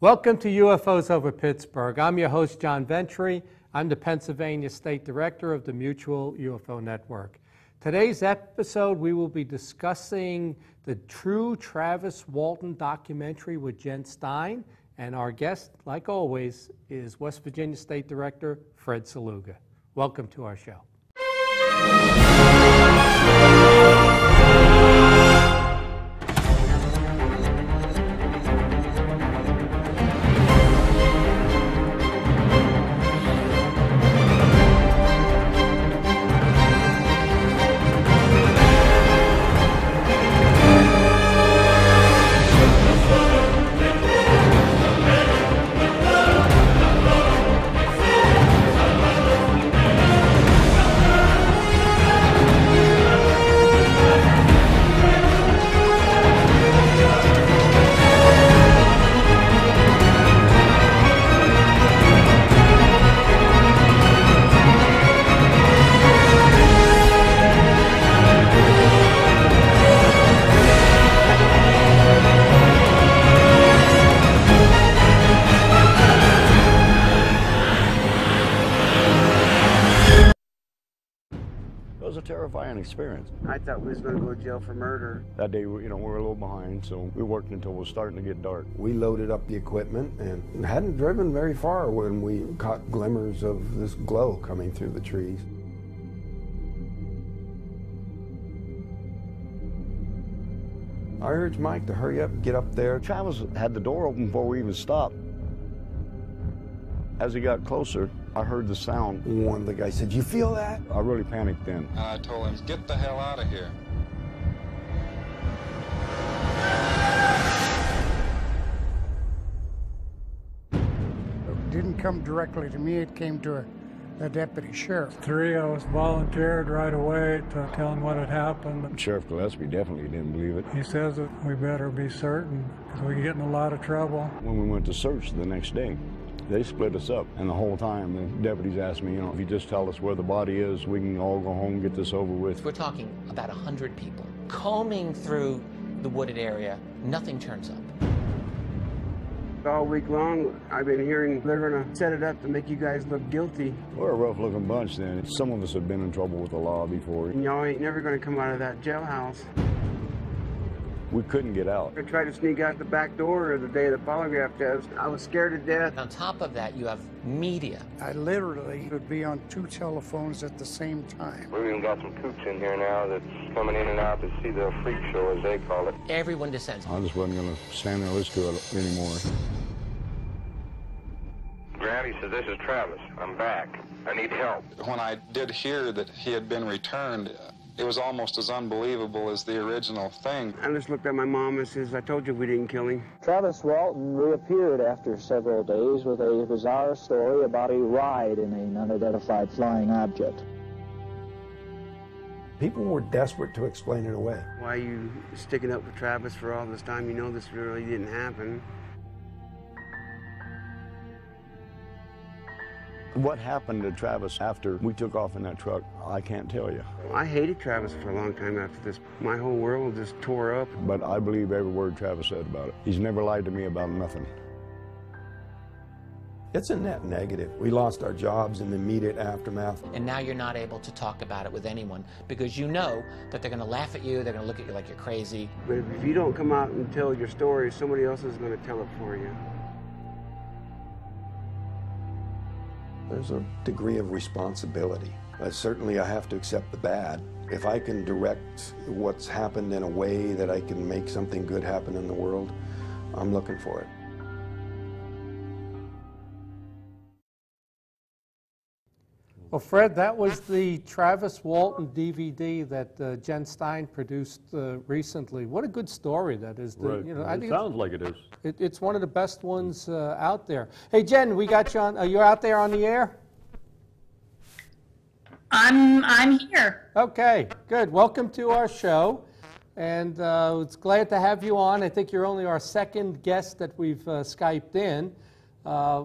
Welcome to UFOs over Pittsburgh. I'm your host, John Ventre. I'm the Pennsylvania State Director of the Mutual UFO Network. Today's episode, we will be discussing the true Travis Walton documentary with Jen Stein, and our guest, like always, is West Virginia State Director Fred Saluga. Welcome to our show. It was a terrifying experience. I thought we was going to go to jail for murder. That day, we were a little behind, so we worked until it was starting to get dark. We loaded up the equipment and hadn't driven very far when we caught glimmers of this glow coming through the trees. I urged Mike to hurry up and get up there. Travis had the door open before we even stopped. As he got closer, I heard the sound. One of the guys said, "You feel that?" I really panicked then. I told him, "Get the hell out of here." It didn't come directly to me, it came to a deputy sheriff. Three of us volunteered right away to tell him what had happened. Sheriff Gillespie definitely didn't believe it. He says that we better be certain because we get in a lot of trouble. When we went to search the next day, they split us up, and the whole time the deputies asked me, if you just tell us where the body is, we can all go home and get this over with. We're talking about 100 people combing through the wooded area. Nothing turns up. All week long, I've been hearing they're going to set it up to make you guys look guilty. We're a rough-looking bunch then. Some of us have been in trouble with the law before. And y'all ain't never going to come out of that jailhouse. We couldn't get out. I tried to sneak out the back door the day of the polygraph test. I was scared to death. On top of that, you have media. I literally would be on two telephones at the same time. We've even got some coops in here now that's coming in and out to see the freak show, as they call it. Everyone descends. I just wasn't going to stand there and listen to it anymore. Granny says, "This is Travis. I'm back. I need help." When I did hear that he had been returned, it was almost as unbelievable as the original thing. I just looked at my mom and says, "I told you we didn't kill him." Travis Walton reappeared after several days with a bizarre story about a ride in an unidentified flying object. People were desperate to explain it away. Why are you sticking up with Travis for all this time? You know this really didn't happen. What happened to Travis after we took off in that truck, I can't tell you. I hated Travis for a long time after this. My whole world just tore up. But I believe every word Travis said about it. He's never lied to me about nothing. It's a net negative. We lost our jobs in the immediate aftermath. And now you're not able to talk about it with anyone because you know that they're going to laugh at you, they're going to look at you like you're crazy. But if you don't come out and tell your story, somebody else is going to tell it for you. There's a degree of responsibility. Certainly I have to accept the bad. If I can direct what's happened in a way that I can make something good happen in the world, I'm looking for it. Well, Fred, that was the Travis Walton DVD that Jen Stein produced recently. What a good story that is. Right. I think sounds like it is. it's one of the best ones out there. Hey, Jen, we got you on. Are you out there on the air? I'm here. Okay, good. Welcome to our show, and it's glad to have you on. I think you're only our second guest that we've Skyped in.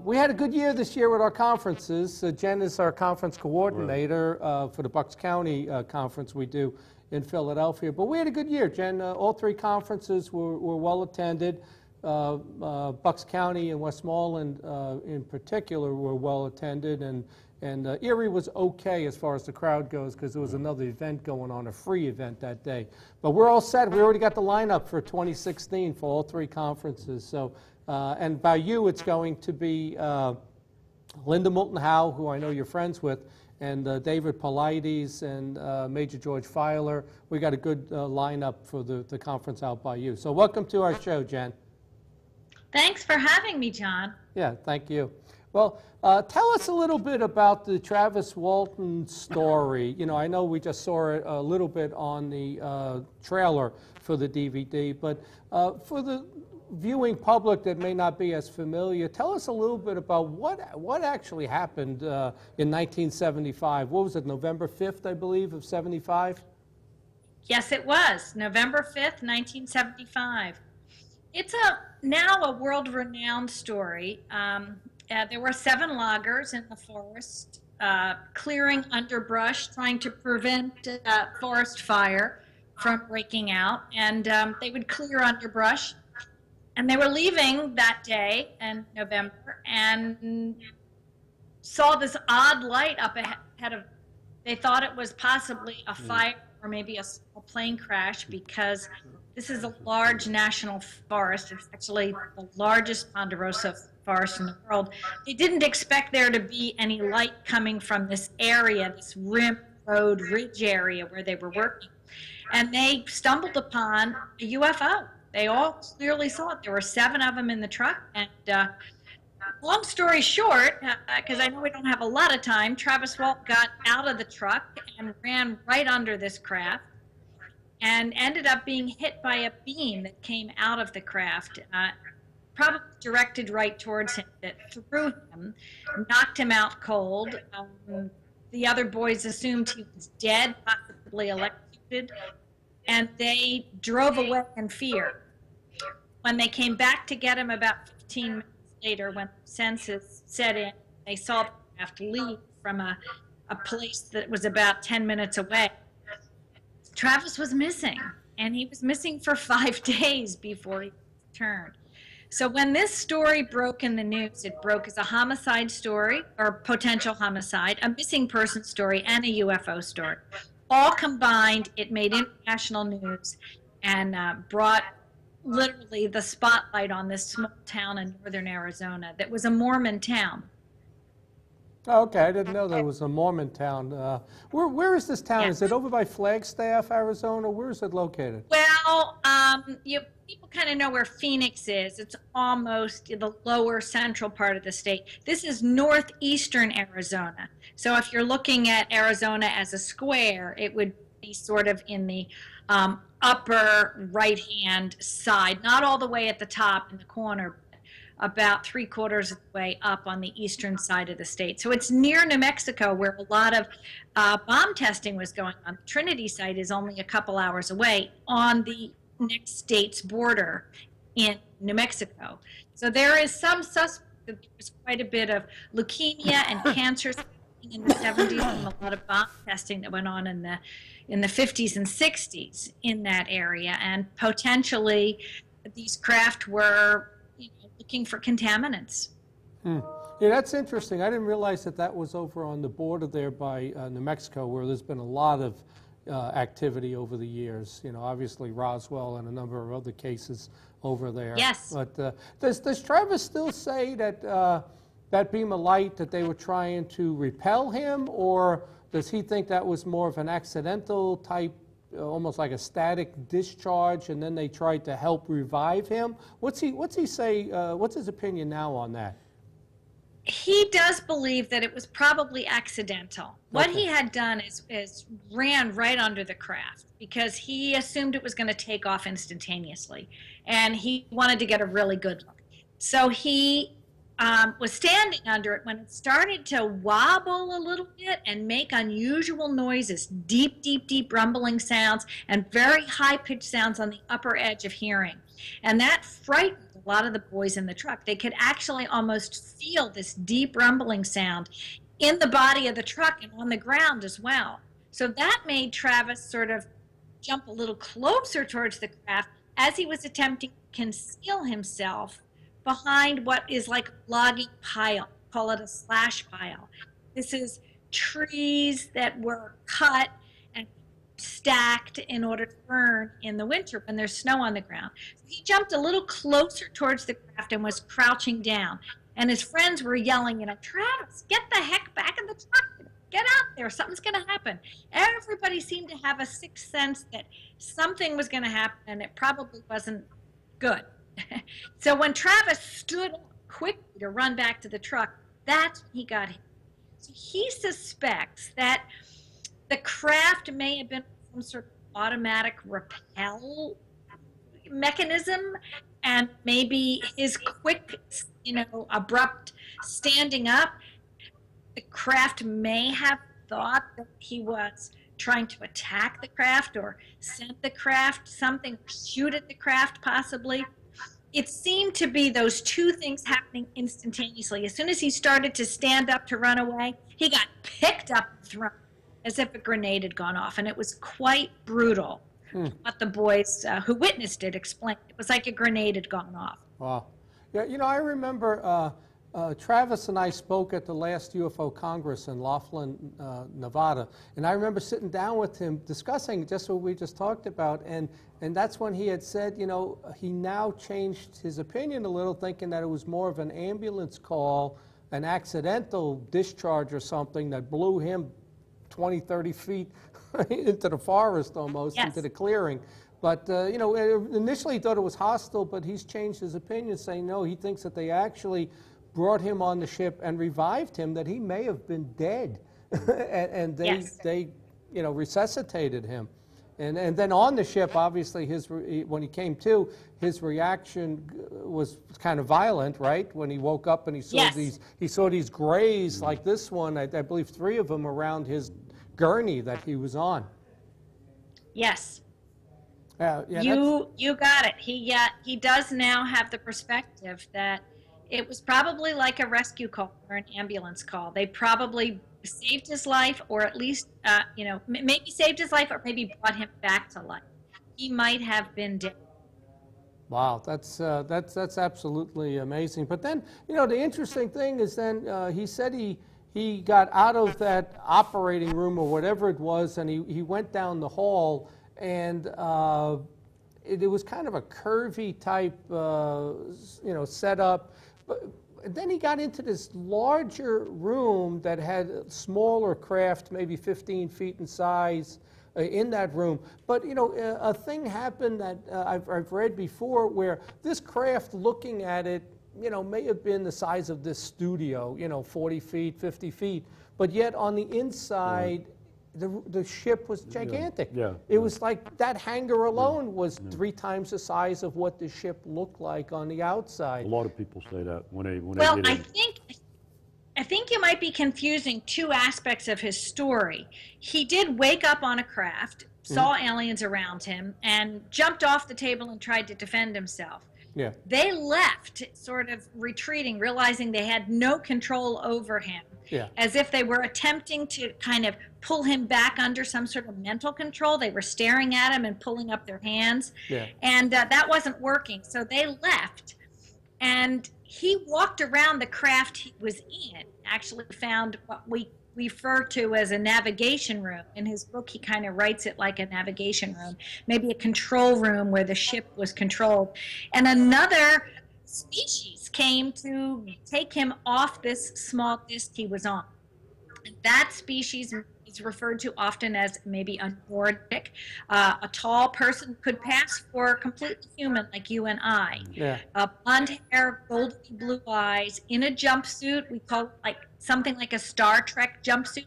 We had a good year this year with our conferences. Jen is our conference coordinator for the Bucks County conference we do in Philadelphia. But we had a good year, Jen. All three conferences were well attended. Bucks County and Westmoreland in particular were well attended, and Erie was okay as far as the crowd goes because there was another event going on, a free event that day. But we're all set. We already got the lineup for 2016 for all three conferences. So, and by you, it's going to be Linda Moulton Howe, who I know you're friends with, and David Paulides and Major George Filer. We got a good lineup for the conference out by you. So welcome to our show, Jen. Thanks for having me, John. Yeah, thank you. Well, tell us a little bit about the Travis Walton story. You know, I know we just saw it a little bit on the trailer for the DVD, but for the viewing public that may not be as familiar, tell us a little bit about what actually happened in 1975. What was it, November 5th, I believe, of 75? Yes, it was, November 5th, 1975. It's now a world-renowned story. There were 7 loggers in the forest clearing underbrush, trying to prevent forest fire from breaking out. And they would clear underbrush. And they were leaving that day in November and saw this odd light up ahead of. They thought it was possibly a fire or maybe a plane crash because this is a large national forest. It's actually the largest ponderosa forest in the world. They didn't expect there to be any light coming from this area, this rim road ridge area where they were working. And they stumbled upon a UFO. They all clearly saw it. There were 7 of them in the truck. And long story short, because I know we don't have a lot of time, Travis Walton got out of the truck and ran right under this craft and ended up being hit by a beam that came out of the craft, probably directed right towards him, that threw him, knocked him out cold. The other boys assumed he was dead, possibly electrocuted, and they drove away in fear. When they came back to get him about 15 minutes later, when the senses set in, they saw the craft leave from a place that was about 10 minutes away. Travis was missing, and he was missing for 5 days before he returned. So when this story broke in the news, it broke as a homicide story, or potential homicide, a missing person story, and a UFO story. All combined, it made international news and brought literally the spotlight on this small town in northern Arizona that was a Mormon town. Okay, I didn't know there was a Mormon town. Where is this town? Yeah. Is it over by Flagstaff, Arizona? Where is it located? Well, people kind of know where Phoenix is. It's almost the lower central part of the state. This is northeastern Arizona. So if you're looking at Arizona as a square, it would be sort of in the upper right-hand side, not all the way at the top in the corner, but about 3/4 of the way up on the eastern side of the state. So it's near New Mexico, where a lot of bomb testing was going on. The Trinity site is only a couple hours away on the next state's border in New Mexico. So there is some suspect that there was quite a bit of leukemia and cancers in the 70s and a lot of bomb testing that went on in the 50s and 60s in that area, and potentially these craft were looking for contaminants. Yeah, that's interesting. I didn't realize that was over on the border there by New Mexico, where there's been a lot of activity over the years. You know, obviously Roswell and a number of other cases over there. Yes. But does Travis still say that that beam of light, that they were trying to repel him, or does he think that was more of an accidental type, almost like a static discharge, and then they tried to help revive him? What's he say? What's his opinion now on that? He does believe that it was probably accidental. What he had done is ran right under the craft because he assumed it was going to take off instantaneously, and he wanted to get a really good look. So he was standing under it when it started to wobble a little bit and make unusual noises, deep, deep, deep rumbling sounds and very high-pitched sounds on the upper edge of hearing. And that frightened a lot of the boys in the truck. They could actually almost feel this deep rumbling sound in the body of the truck and on the ground as well. So that made Travis sort of jump a little closer towards the craft, as he was attempting to conceal himself behind what is like a logging pile, call it a slash pile. This is trees that were cut and stacked in order to burn in the winter when there's snow on the ground. So he jumped a little closer towards the craft and was crouching down. And his friends were yelling, Travis, get the heck back in the truck. Get out there. Something's going to happen. Everybody seemed to have a sixth sense that something was going to happen, and it probably wasn't good. So when Travis stood up quickly to run back to the truck, that's when he got hit. So he suspects that the craft may have been some sort of automatic repel mechanism, and maybe his quick, abrupt standing up, the craft may have thought that he was trying to attack the craft or send the craft something, shoot at the craft possibly. It seemed to be those two things happening instantaneously. As soon as he started to stand up to run away, he got picked up and thrown as if a grenade had gone off, and it was quite brutal. What the boys who witnessed it explained. It was like a grenade had gone off. Wow. Yeah, I remember Travis and I spoke at the last UFO Congress in Laughlin, Nevada, and I remember sitting down with him discussing just what we just talked about, and that's when he had said, he now changed his opinion a little, thinking that it was more of an ambulance call, an accidental discharge or something that blew him 20, 30 feet into the forest almost, yes, into the clearing. But, initially he thought it was hostile, but he's changed his opinion, saying no, he thinks that they actually brought him on the ship and revived him, that he may have been dead. and they, yes, they resuscitated him. And then on the ship, obviously, when he came to, his reaction was kind of violent, right? When he woke up and he saw yes, these grays like this one, I believe 3 of them around his gurney that he was on. Yes. Yeah, you got it. He does now have the perspective that it was probably like a rescue call or an ambulance call. They probably saved his life, or at least, maybe saved his life, or maybe brought him back to life. He might have been dead. Wow, that's absolutely amazing. But then, the interesting thing is then he said he got out of that operating room or whatever it was, and he went down the hall, and it was kind of a curvy type, setup. But then he got into this larger room that had smaller craft, maybe 15 feet in size, in that room. But, a thing happened that I've read before where this craft, looking at it, may have been the size of this studio, 40 feet, 50 feet. But yet on the inside, the ship was gigantic. It was like that hangar alone was 3 times the size of what the ship looked like on the outside. A lot of people say that when they well, get in. I think you might be confusing 2 aspects of his story. He did wake up on a craft, saw aliens around him, and jumped off the table and tried to defend himself. Yeah. They left, sort of retreating, realizing they had no control over him, as if they were attempting to kind of pull him back under some sort of mental control. They were staring at him and pulling up their hands, and that wasn't working. So they left, and he walked around the craft he was in, actually found what we refer to as a navigation room. In his book, he kind of writes it like a navigation room, maybe a control room where the ship was controlled. And another species came to take him off this small disc he was on. And that species is referred to often as maybe a Nordic. A tall person could pass for completely human, like you and I. Blonde hair, golden blue eyes, in a jumpsuit. We call it like something like a Star Trek jumpsuit.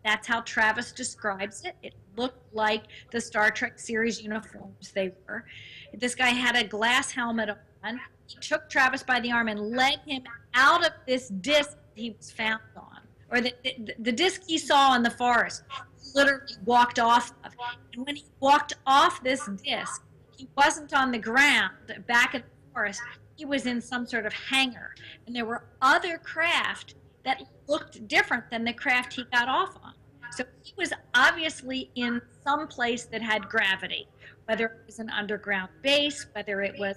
That's how Travis describes it. It looked like the Star Trek series uniforms they were. This guy had a glass helmet on. He took Travis by the arm and led him out of this disc he was found on, or the disc he saw in the forest. He literally walked off of. And when he walked off this disc, he wasn't on the ground back in the forest. He was in some sort of hangar. And there were other craft that looked different than the craft he got off on. So he was obviously in some place that had gravity, whether it was an underground base, whether it was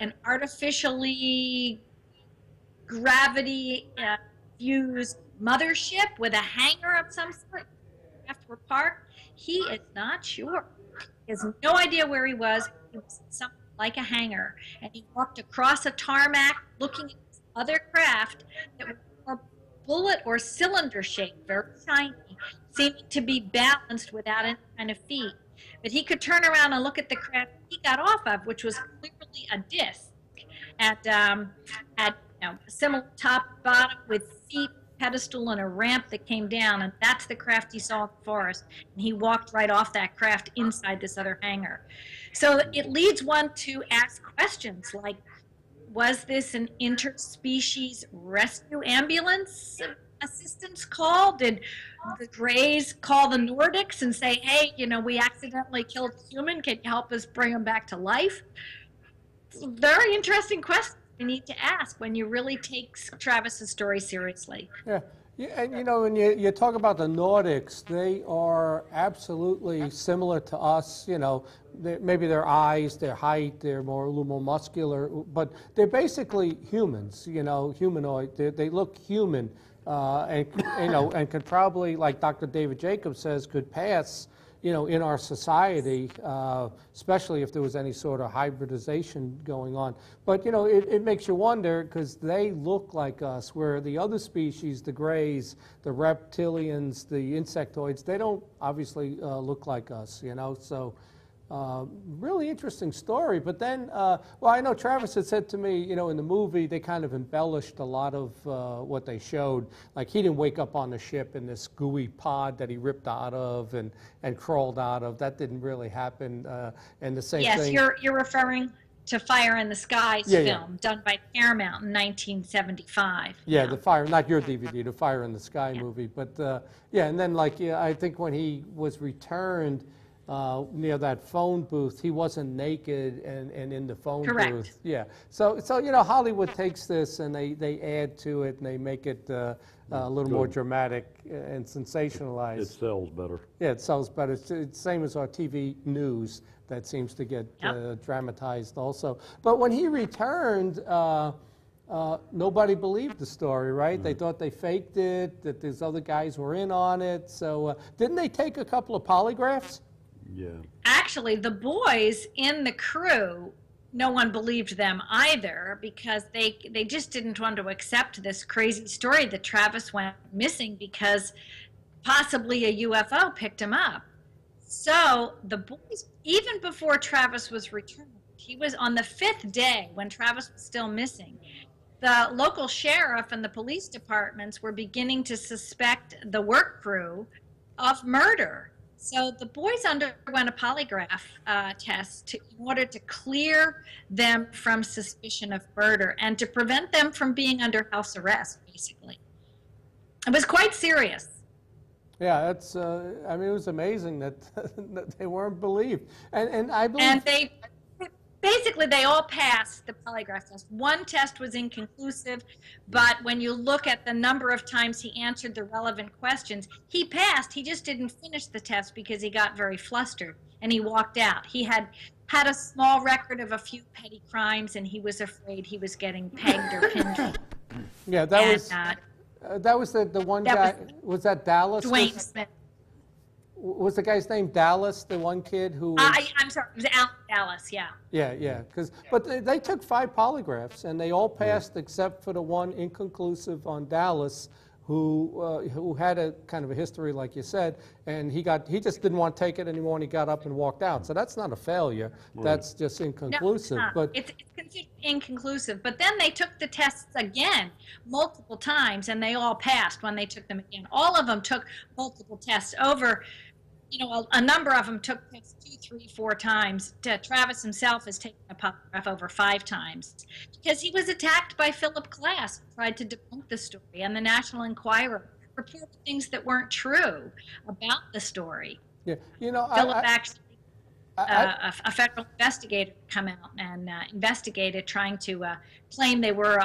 an artificially gravity fused mothership with a hangar of some sort after park. He is not sure. He has no idea where he was. He was in something like a hangar, and he walked across a tarmac looking at this other craft that was more bullet or cylinder shaped, very shiny, seeming to be balanced without any kind of feet. But he could turn around and look at the craft he got off of, which was clearly a disc, and had a similar top and bottom with feet, pedestal, and a ramp that came down, and that's the craft he saw in the forest. And he walked right off that craft inside this other hangar. So it leads one to ask questions like, was this an interspecies rescue ambulance assistance call? Did the Greys call the Nordics and say, hey, we accidentally killed a human, can you help us bring him back to life? It's a very interesting question you need to ask when you really take Travis's story seriously. Yeah, and when you talk about the Nordics, they are absolutely similar to us. Maybe their eyes, their height, they're a little more muscular, but they're basically humans. Humanoid. They look human, and could probably, like Dr. David Jacobs says, could pass. In our society, especially if there was any sort of hybridization going on. But, it makes you wonder, because they look like us, where the other species, the Greys, the reptilians, the insectoids, they don't obviously look like us, So really interesting story. But then, I know Travis had said to me, in the movie, they kind of embellished a lot of what they showed. Like, he didn't wake up on the ship in this gooey pod that he ripped out of and crawled out of. That didn't really happen. And the same thing. Yes, you're referring to Fire in the Skies film done by Paramount in 1975. Yeah, the Fire, not your DVD, the Fire in the Sky movie. But, and then, I think when he was returned, near that phone booth, he wasn't naked and in the phone booth. Yeah. So Hollywood takes this and they add to it and they make it a little more dramatic and sensationalized. It sells better. Yeah, it sells better. It's the same as our TV news that seems to get dramatized also. But when he returned, nobody believed the story, right? They thought they faked it, that these other guys were in on it. So didn't they take a couple of polygraphs? Yeah. Actually, the boys in the crew, no one believed them either, because they just didn't want to accept this crazy story that Travis went missing because possibly a UFO picked him up. So the boys, even before Travis was returned, he was on the 5th day when Travis was still missing. The local sheriff and the police departments were beginning to suspect the work crew of murder. So the boys underwent a polygraph test in order to clear them from suspicion of murder and to prevent them from being under house arrest, basically. It was quite serious. Yeah, that's. It was amazing that, that they weren't believed, and I believe. And they all passed the polygraph test. One test was inconclusive, but when you look at the number of times he answered the relevant questions, he passed. He just didn't finish the test because he got very flustered and he walked out. He had a small record of a few petty crimes, and he was afraid he was getting pegged or pinned. Yeah, that was the one guy. Was that Dallas? Dwayne Smith. Was the guy's name Dallas, the one kid who was... I'm sorry, it was Alan Dallas, yeah. Yeah. But they took 5 polygraphs, and they all passed except for the one inconclusive on Dallas, who had a kind of a history, like you said, and he just didn't want to take it anymore, and he got up and walked out. So that's not a failure. Right. That's just inconclusive. No, but it's considered inconclusive. But then they took the tests again multiple times, and they all passed when they took them again. All of them took multiple tests over. A number of them took tests 2, 3, 4 times. Travis himself has taken a polygraph over 5 times because he was attacked by Philip Glass, who tried to debunk the story, and the National Enquirer reported things that weren't true about the story. Yeah, Philip actually, a federal investigator come out and investigated, trying to claim they were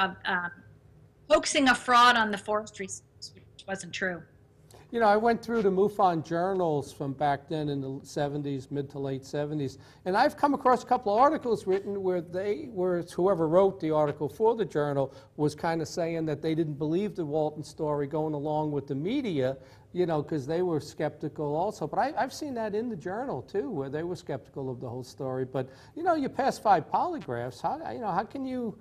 hoaxing a fraud on the forestry service, which wasn't true. you know, I went through the MUFON journals from back then in the 70s, mid to late 70s, and I've come across a couple of articles written where whoever wrote the article for the journal was kind of saying that they didn't believe the Walton story going along with the media, you know, because they were skeptical also. But I've seen that in the journal too, where they were skeptical of the whole story. But, you know, you pass 5 polygraphs, how can you,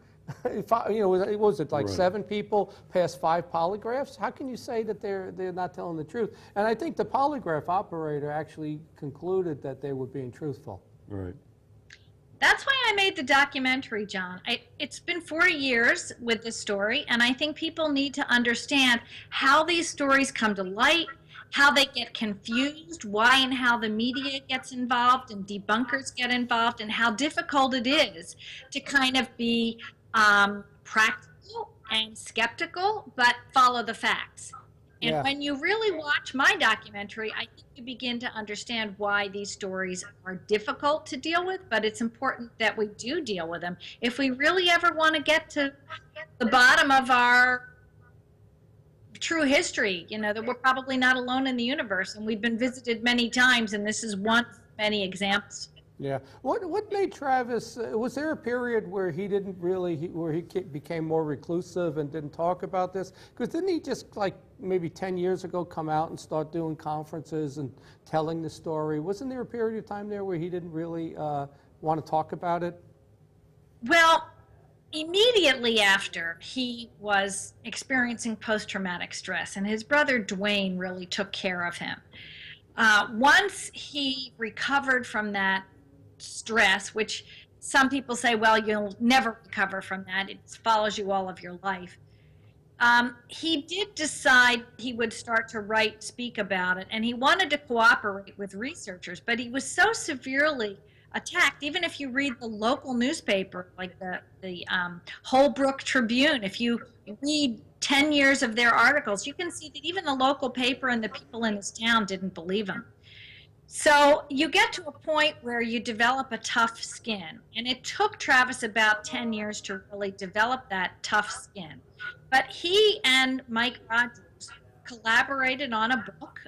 was it like 7 people pass 5 polygraphs? How can you say that they're not telling the truth? And I think the polygraph operator actually concluded that they were being truthful. Right. That's why I made the documentary, John. It's been 40 years with this story, and I think people need to understand how these stories come to light, how they get confused, why and how the media gets involved and debunkers get involved, and how difficult it is to kind of be practical and skeptical, but follow the facts. And when you really watch my documentary, I think you begin to understand why these stories are difficult to deal with, but it's important that we do deal with them. If we really ever want to get to the bottom of our true history, you know, that we're probably not alone in the universe, and we've been visited many times, and this is one of many examples. Yeah. What made Travis, was there a period where he didn't really, where he became more reclusive and didn't talk about this? Because didn't he just like maybe 10 years ago come out and start doing conferences and telling the story? Wasn't there a period of time there where he didn't really want to talk about it? Well, immediately after, he was experiencing post-traumatic stress, and his brother Dwayne really took care of him. Once he recovered from that stress, which some people say, well, you'll never recover from that, it follows you all of your life. He did decide he would start to speak about it, and he wanted to cooperate with researchers, but he was so severely attacked. Even if you read the local newspaper, like the Holbrook Tribune, if you read 10 years of their articles, you can see that even the local paper and the people in his town didn't believe him. So you get to a point where you develop a tough skin, and it took Travis about 10 years to really develop that tough skin. But he and Mike Rogers collaborated on a book.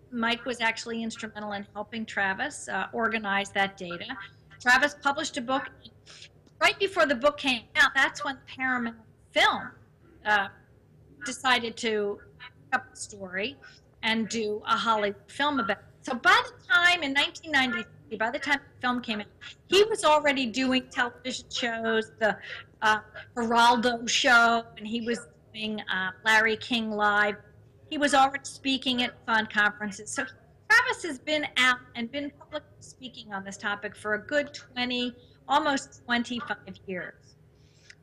Mike was actually instrumental in helping Travis organize that data. Travis published a book. Right before the book came out, that's when Paramount Film decided to pick up the story and do a Hollywood film about it. So by the time, in 1993, by the time the film came out, he was already doing television shows, the Geraldo Show, and he was doing Larry King Live. He was already speaking at fun conferences. So Travis has been out and been publicly speaking on this topic for a good 20, almost 25 years.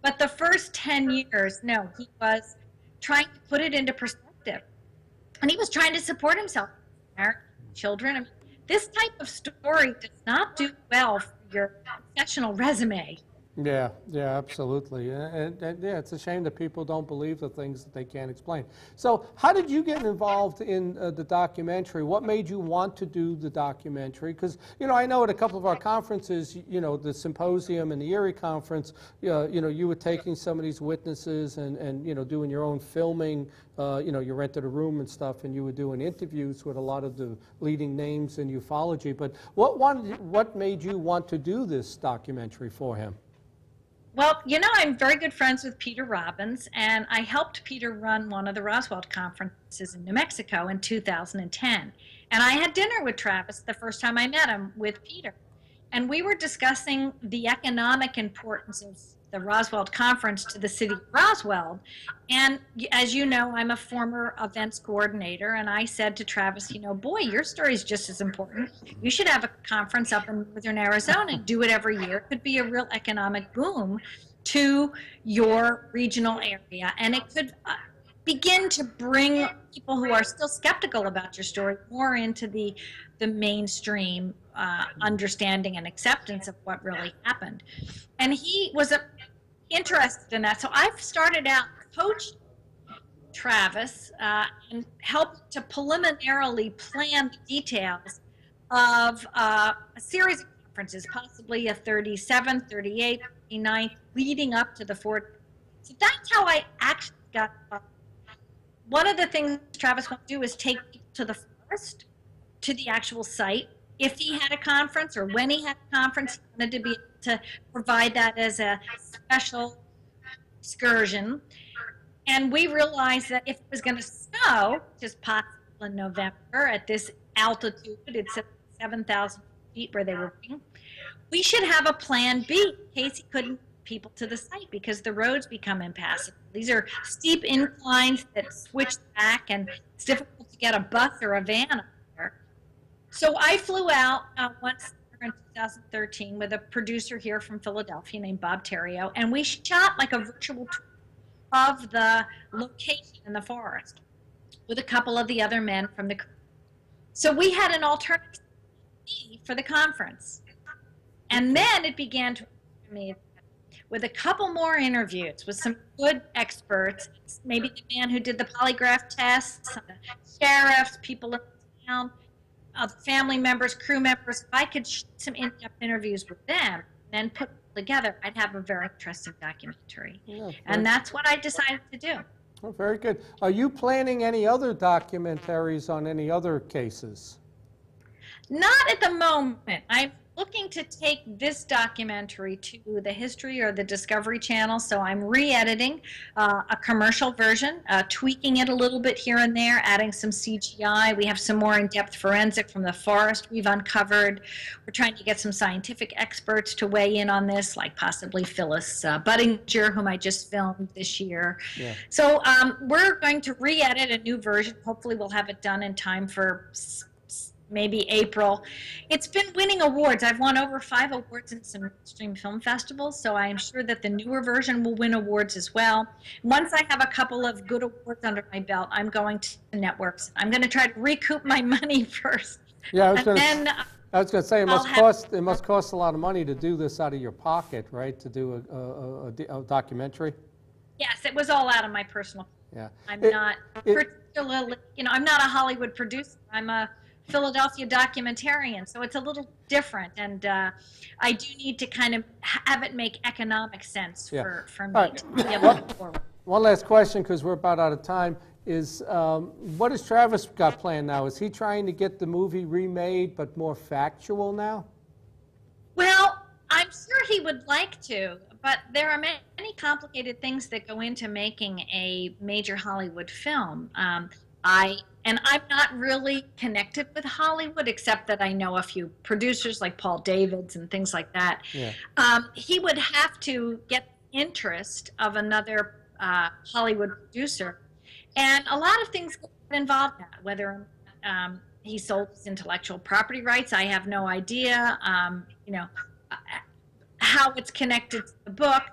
But the first 10 years, no, he was trying to put it into perspective. And he was trying to support himself, American children. I mean, this type of story does not do well for your professional resume. Yeah, absolutely. And yeah, it's a shame that people don't believe the things that they can't explain. So how did you get involved in the documentary? What made you want to do the documentary? Because, you know, I know at a couple of our conferences, you know, the symposium and the Erie conference, you know, you were taking some of these witnesses and you know, doing your own filming. You know, you rented a room and stuff, and you were doing interviews with a lot of the leading names in ufology. But what made you want to do this documentary for him? Well, you know, I'm very good friends with Peter Robbins, and I helped Peter run one of the Roswell conferences in New Mexico in 2010. And I had dinner with Travis the first time I met him with Peter. And we were discussing the economic importance of the Roswell conference to the city of Roswell. And as you know, I'm a former events coordinator, and I said to Travis, you know, boy, your story is just as important. You should have a conference up in northern Arizona and do it every year. It could be a real economic boom to your regional area, and it could begin to bring people who are still skeptical about your story more into the mainstream understanding and acceptance of what really happened. And he was interested in that. So I've started out coaching Travis and helped to preliminarily plan the details of a series of conferences, possibly a 37th, 38th, 39th, leading up to the 40th. So that's how I actually got involved. one of the things Travis wanted to do is take people to the forest, to the actual site. If he had a conference or when he had a conference, he wanted to be able to provide that as a special excursion. And we realized that if it was going to snow, which is possible in November at this altitude, it's at 7,000 feet where they were being, we should have a plan B in case he couldn't get people to the site because the roads become impassable. These are steep inclines that switch back, and it's difficult to get a bus or a van up there. So I flew out once in 2013 with a producer here from Philadelphia named Bob Terrio, and we shot like a virtual tour of the location in the forest with a couple of the other men from the crew. So we had an alternative for the conference. And then it began to me with a couple more interviews with some good experts, maybe the man who did the polygraph tests, some sheriffs, people in town, other family members, crew members. If I could shoot some in-depth interviews with them, then put them together, I'd have a very interesting documentary. Yeah, and that's what I decided to do. Oh, very good. Are you planning any other documentaries on any other cases? Not at the moment. I'm looking to take this documentary to the History or the Discovery Channel, so I'm re-editing a commercial version, tweaking it a little bit here and there, adding some CGI. We have some more in-depth forensic from the forest we've uncovered. We're trying to get some scientific experts to weigh in on this, like possibly Phyllis Budinger, whom I just filmed this year. Yeah. So we're going to re-edit a new version. Hopefully we'll have it done in time for maybe April. It's been winning awards. I've won over 5 awards in some mainstream film festivals, so I am sure that the newer version will win awards as well. Once I have a couple of good awards under my belt, I'm going to networks. I'm going to try to recoup my money first. Yeah, I was going to say it must cost a lot of money to do this out of your pocket, right? To do a documentary. Yes, it was all out of my personal. Yeah. I'm not particularly, I'm not a Hollywood producer. I'm a Philadelphia documentarian, so it's a little different, and I do need to kind of have it make economic sense for me to be able to move forward. One last question, because we're about out of time, is what has Travis got planned now? Is he trying to get the movie remade but more factual now? Well, I'm sure he would like to, but there are many complicated things that go into making a major Hollywood film. And I'm not really connected with Hollywood, except that I know a few producers like Paul Davids and things like that. Yeah. He would have to get the interest of another Hollywood producer. And a lot of things get involved in that, whether he sold his intellectual property rights. I have no idea, how it's connected to the book.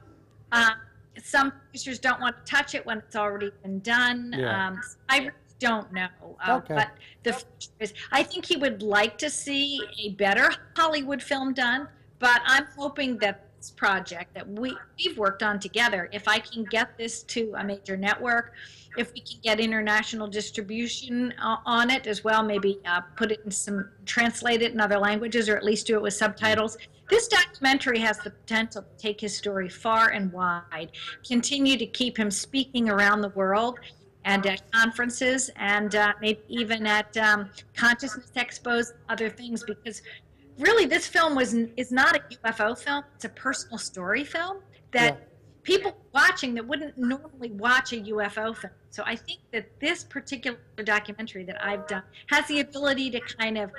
Some producers don't want to touch it when it's already been done. Yeah. I don't know, but the future is, I think he would like to see a better Hollywood film done, but I'm hoping that this project that we've worked on together, if I can get this to a major network, if we can get international distribution on it as well, maybe put it in translate it in other languages, or at least do it with subtitles. This documentary has the potential to take his story far and wide, continue to keep him speaking around the world, and at conferences, and maybe even at consciousness expos, other things, because really this film is not a UFO film, it's a personal story film that people watching that wouldn't normally watch a UFO film. So I think that this particular documentary that I've done has the ability to kind of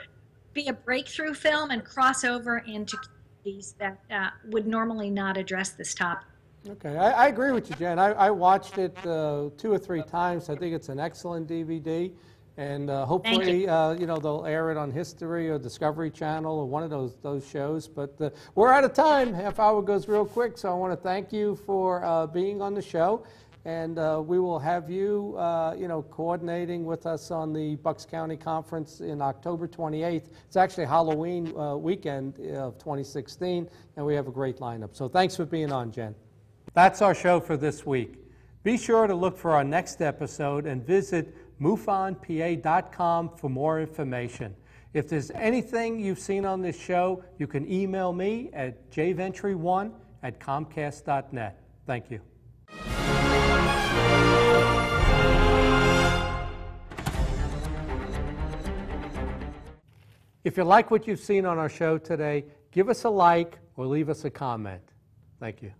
be a breakthrough film and cross over into communities that would normally not address this topic. Okay, I agree with you, Jen. I watched it 2 or 3 times. I think it's an excellent DVD, and hopefully, they'll air it on History or Discovery Channel or one of those shows. But we're out of time. Half hour goes real quick, so I want to thank you for being on the show, and we will have you, coordinating with us on the Bucks County Conference in October 28th. It's actually Halloween weekend of 2016, and we have a great lineup. So thanks for being on, Jen. That's our show for this week. Be sure to look for our next episode and visit MUFONPA.com for more information. If there's anything you've seen on this show, you can email me at jventre1@comcast.net. Thank you. If you like what you've seen on our show today, give us a like or leave us a comment. Thank you.